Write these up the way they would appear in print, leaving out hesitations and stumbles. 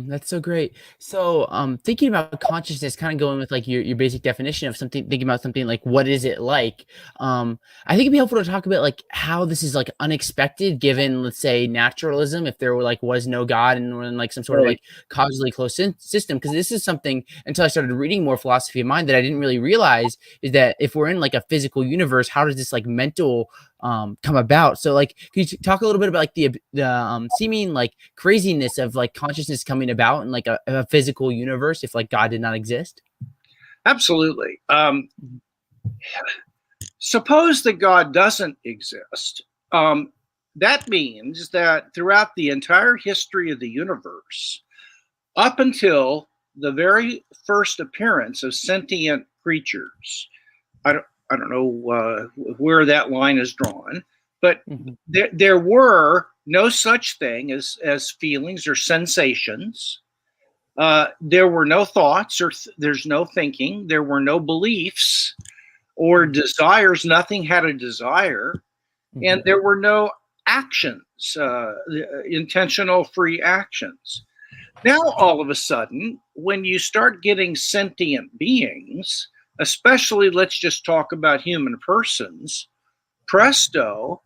That's so great. So, thinking about consciousness, kind of going with like your basic definition of something, thinking about something like what is it like? I think it'd be helpful to talk about like how this is like unexpected, given let's say naturalism, if there were like was no God and we're in like some sort of Right. like causally closed system. Because this is something until I started reading more philosophy of mind that I didn't really realize is that if we're in like a physical universe, how does this like mental come about? So like, can you talk a little bit about like the seeming like craziness of like consciousness coming about in like a physical universe if like God did not exist? Absolutely. Suppose that God doesn't exist. That means that throughout the entire history of the universe, up until the very first appearance of sentient creatures, I don't know where that line is drawn, but Mhm. there were no such thing as feelings or sensations. There were no thoughts there's no thinking. There were no beliefs or desires. Nothing had a desire, and Mhm. there were no actions, intentional free actions. Now, all of a sudden, when you start getting sentient beings, especially let's just talk about human persons, presto,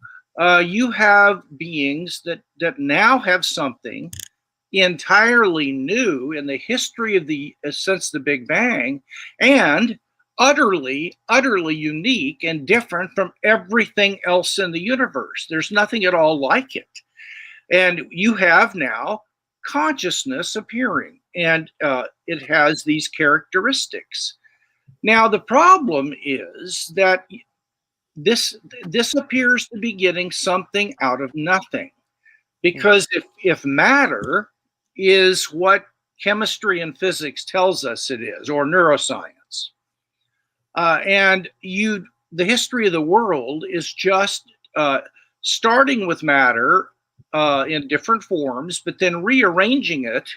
you have beings that now have something entirely new in the history of the since the Big Bang, and utterly unique and different from everything else in the universe. There's nothing at all like it. And you have now consciousness appearing, and it has these characteristics. Now, the problem is that this this appears to be getting something out of nothing, because if matter is what chemistry and physics tells us it is, or neuroscience, and the history of the world is just starting with matter in different forms, but then rearranging it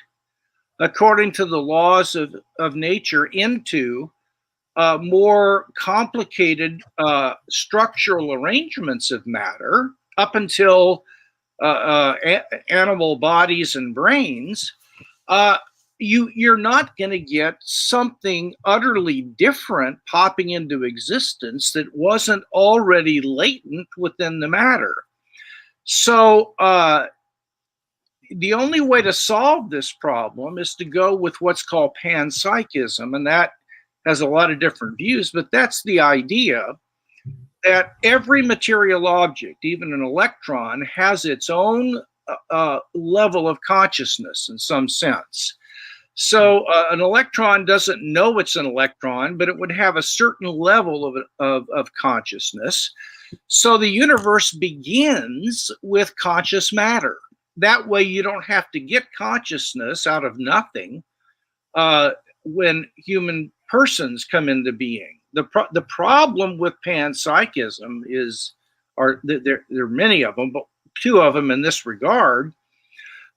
according to the laws of nature into more complicated structural arrangements of matter up until animal bodies and brains. uh, you're not going to get something utterly different popping into existence that wasn't already latent within the matter. So the only way to solve this problem is to go with what's called panpsychism, and that has a lot of different views, but that's the idea that every material object, even an electron, has its own level of consciousness in some sense. So an electron doesn't know it's an electron, but it would have a certain level of consciousness. So the universe begins with conscious matter. That way, you don't have to get consciousness out of nothing when human persons come into being. The problem with panpsychism is, or there are many of them, but two of them in this regard.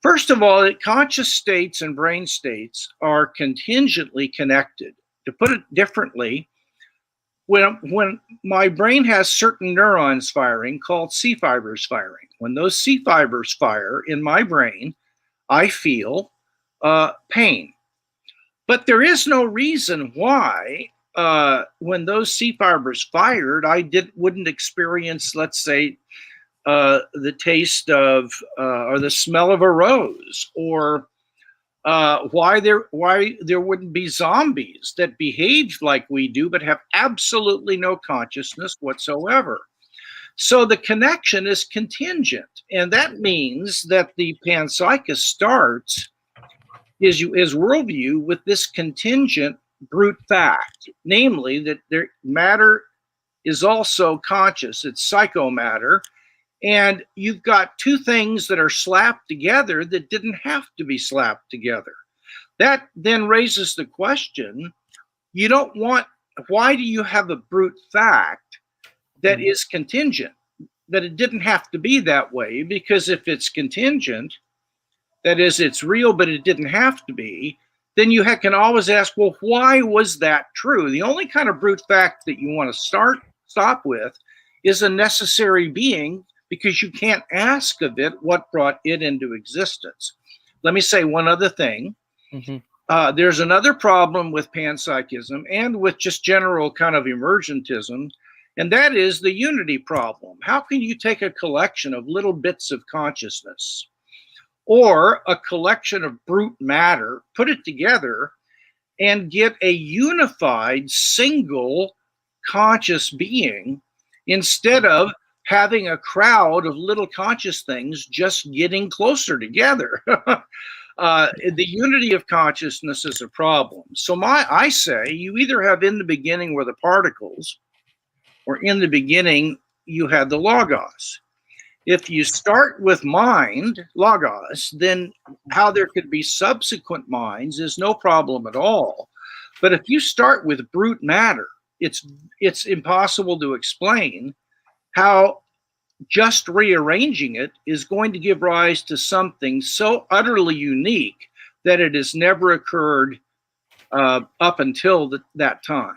First of all, conscious states and brain states are contingently connected. To put it differently, when my brain has certain neurons firing called C fibers firing, when those C fibers fire in my brain, I feel pain. But there is no reason why, when those C fibers fired, wouldn't experience, let's say, the taste of or the smell of a rose, or why there wouldn't be zombies that behave like we do but have absolutely no consciousness whatsoever. So the connection is contingent, and that means that the panpsychist starts his worldview with this contingent brute fact, namely that matter is also conscious, it's psychomatter, and you've got two things that are slapped together that didn't have to be slapped together. That then raises the question, you don't want, why do you have a brute fact that Mhm. is contingent? That it didn't have to be that way, because if it's contingent, that is, it's real, but it didn't have to be, then you can always ask, well, why was that true? The only kind of brute fact that you want to stop with is a necessary being because you can't ask of it what brought it into existence. Let me say one other thing. There's another problem with panpsychism and with just general kind of emergentism, and that is the unity problem. How can you take a collection of little bits of consciousness or a collection of brute matter, put it together, and get a unified single conscious being instead of having a crowd of little conscious things just getting closer together? The unity of consciousness is a problem. So I say you either have in the beginning were the particles, or in the beginning you had the logos. If you start with mind, logos, then how there could be subsequent minds is no problem at all. But if you start with brute matter, it's impossible to explain how just rearranging it is going to give rise to something so utterly unique that it has never occurred up until that time.